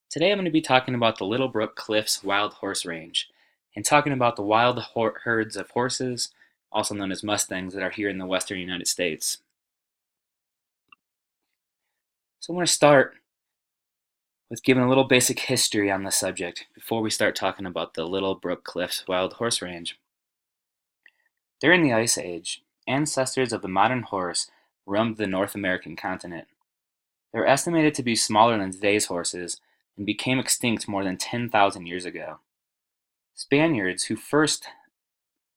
Today I'm going to be talking about the Little Brook Cliffs Wild Horse Range and talking about the wild herds of horses, also known as mustangs, that are here in the western United States. So I'm going to start with giving a little basic history on the subject before we start talking about the Little Brook Cliffs Wild Horse Range. During the Ice Age, ancestors of the modern horse roamed the North American continent. They were estimated to be smaller than today's horses and became extinct more than 10,000 years ago. Spaniards who first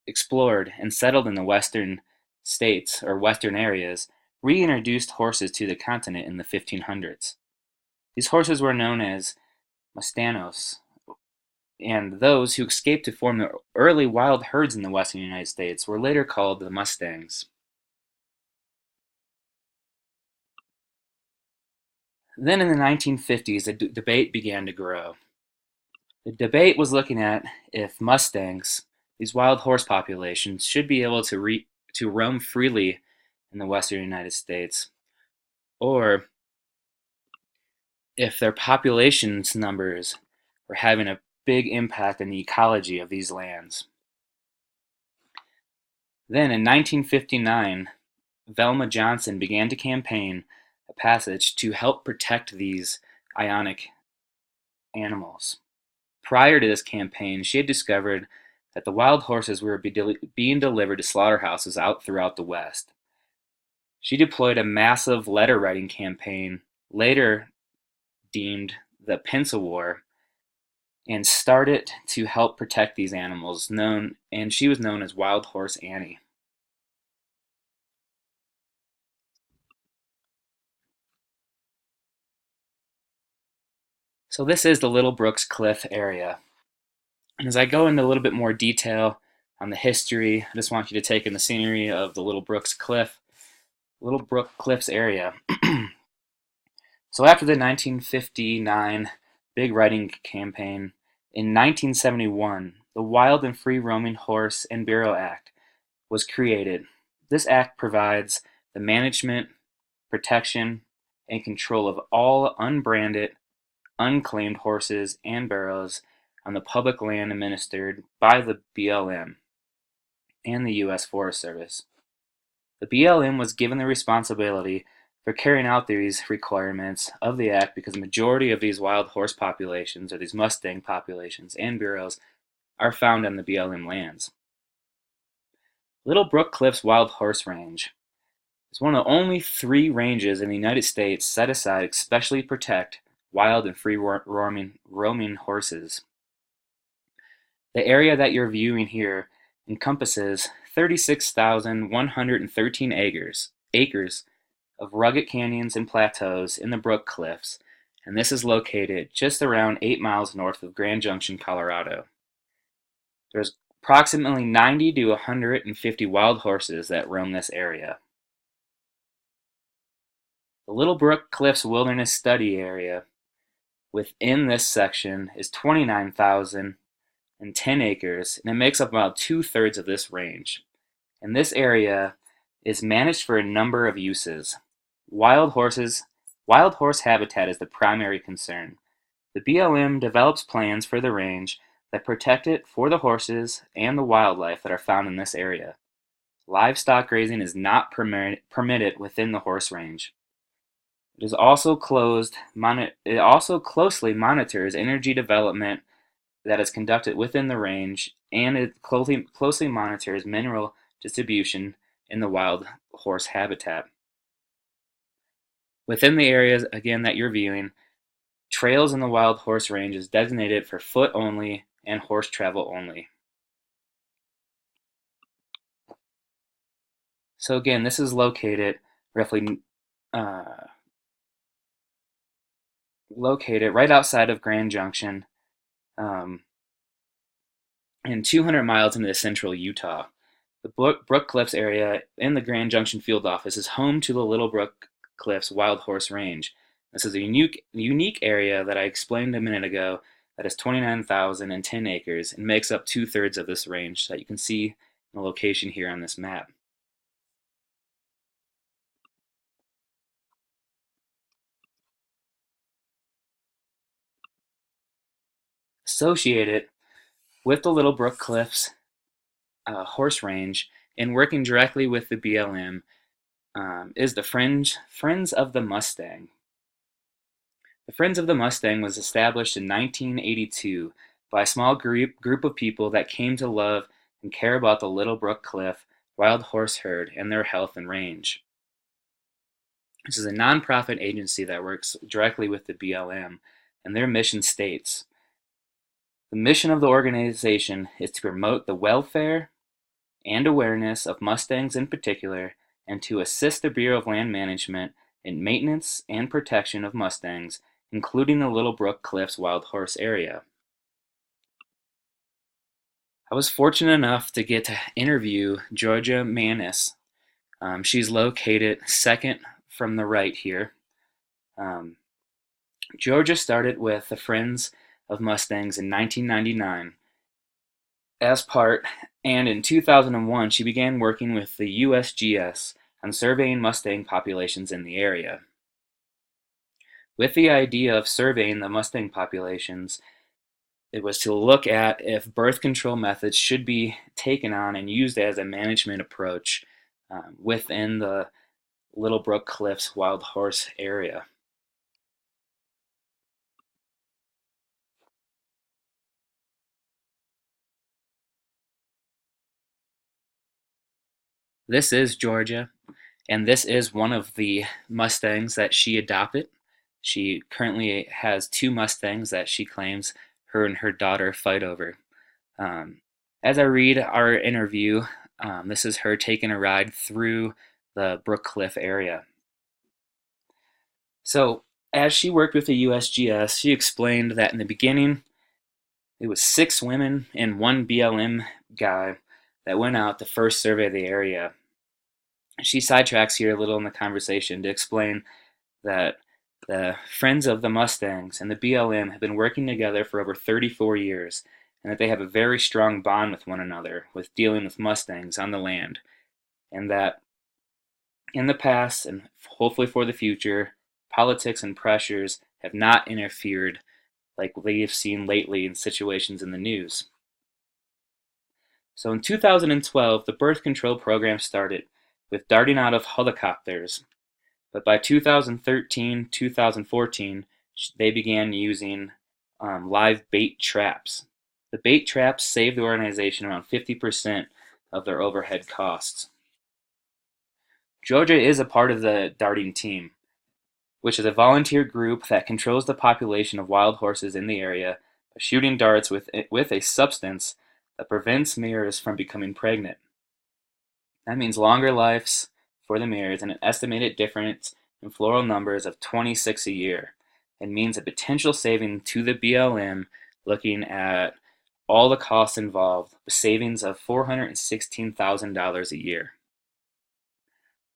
explored and settled in the western states or western areas reintroduced horses to the continent in the 1500s. These horses were known as mustanos, and those who escaped to form the early wild herds in the western United States were later called the mustangs. Then in the 1950s, the debate began to grow. The debate was looking at if mustangs, these wild horse populations, should be able to roam freely in the western United States, or if their population's numbers were having a big impact on the ecology of these lands. Then in 1959, Velma Johnson began to campaign a passage to help protect these ionic animals. Prior to this campaign, she had discovered that the wild horses were being delivered to slaughterhouses out throughout the West. She deployed a massive letter writing campaign, later deemed the Pince War, and started to help protect these animals, and she was known as Wild Horse Annie. So this is the Little Brooks Cliff area. And as I go into a little bit more detail on the history, I just want you to take in the scenery of the Little Brook Cliffs area. So after the 1959 big writing campaign, in 1971, the Wild and Free Roaming Horse and Burro Act was created. This act provides the management, protection, and control of all unbranded, unclaimed horses and burros on the public land administered by the BLM and the U.S. Forest Service. The BLM was given the responsibility for carrying out these requirements of the act because the majority of these wild horse populations, or these Mustang populations and burros, are found on the BLM lands. Little Brook Cliffs Wild Horse Range is one of the only 3 ranges in the United States set aside especially to protect wild and free roaming horses. The area that you're viewing here encompasses 36,113 acres of rugged canyons and plateaus in the Brook Cliffs, and this is located just around 8 miles north of Grand Junction, Colorado. There's approximately 90 to 150 wild horses that roam this area. The Little Brook Cliffs Wilderness Study Area within this section is 29,010 acres, and it makes up about 2/3 of this range. And this area is managed for a number of uses. Wild horse habitat is the primary concern. The BLM develops plans for the range that protect it for the horses and the wildlife that are found in this area. Livestock grazing is not permitted within the horse range. It also closely monitors energy development that is conducted within the range, and it closely monitors mineral distribution in the wild horse habitat. Within the areas, again, that you're viewing, trails in the wild horse range is designated for foot only and horse travel only. So again, this is located roughly located right outside of Grand Junction, um, and 200 miles into central Utah. The Brook Cliffs area in the Grand Junction field office is home to the Little Brook Cliffs Wild Horse Range. This is a unique area that I explained a minute ago that is 29,010 acres and makes up 2/3 of this range that you can see in the location here on this map. Associated with the Little Brook Cliffs horse range and working directly with the BLM is the Friends of the Mustang. The Friends of the Mustang was established in 1982 by a small group of people that came to love and care about the Little Brook Cliff wild horse herd and their health and range. This is a nonprofit agency that works directly with the BLM, and their mission states, the mission of the organization is to promote the welfare and awareness of Mustangs in particular, and to assist the Bureau of Land Management in maintenance and protection of Mustangs, including the Little Brook Cliffs wild horse area. I was fortunate enough to get to interview Georgia Manis. She's located second from the right here. Georgia started with the Friends of Mustangs in 1999 and in 2001 she began working with the USGS on surveying Mustang populations in the area. With the idea of surveying the Mustang populations, it was to look at if birth control methods should be taken on and used as a management approach within the Little Brook Cliffs wild horse area. This is Georgia, and this is one of the Mustangs that she adopted. She currently has 2 Mustangs that she claims her and her daughter fight over. As I read our interview, this is her taking a ride through the Brook Cliff area. So, as she worked with the USGS, she explained that in the beginning, it was 6 women and 1 BLM guy that went out to first survey the area. She sidetracks here a little in the conversation to explain that the Friends of the Mustangs and the BLM have been working together for over 34 years, and that they have a very strong bond with one another with dealing with Mustangs on the land, and that in the past, and hopefully for the future, politics and pressures have not interfered like we've seen lately in situations in the news. So in 2012, the birth control program started with darting out of helicopters, but by 2013, 2014, they began using live bait traps. The bait traps saved the organization around 50% of their overhead costs. Georgia is a part of the darting team, which is a volunteer group that controls the population of wild horses in the area by shooting darts with a substance that prevents mares from becoming pregnant. That means longer lives for the mares and an estimated difference in floral numbers of 26 a year. It means a potential saving to the BLM, looking at all the costs involved, with savings of $416,000 a year.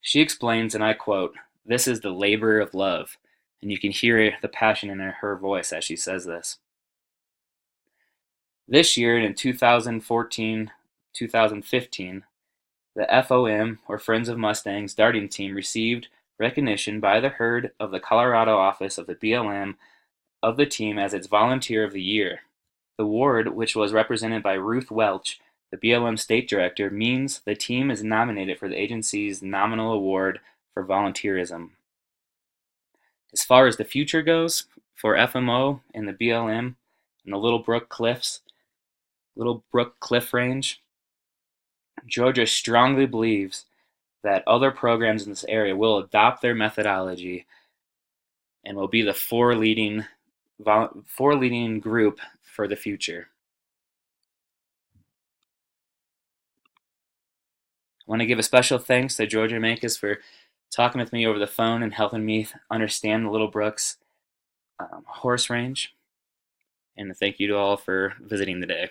She explains, and I quote, "This is the labor of love," and you can hear the passion in her voice as she says this. This year, in 2014, 2015, the FOM, or Friends of Mustangs darting team, received recognition by the herd of the Colorado office of the BLM of the team as its Volunteer of the Year. The award, which was represented by Ruth Welch, the BLM state director, means the team is nominated for the agency's nominal award for volunteerism. As far as the future goes, for FMO and the BLM and the Little Brook Cliff Range, Georgia strongly believes that other programs in this area will adopt their methodology and will be the four leading group for the future. I want to give a special thanks to Georgia Manis for talking with me over the phone and helping me understand the Little Brooks horse range. And thank you to all for visiting today.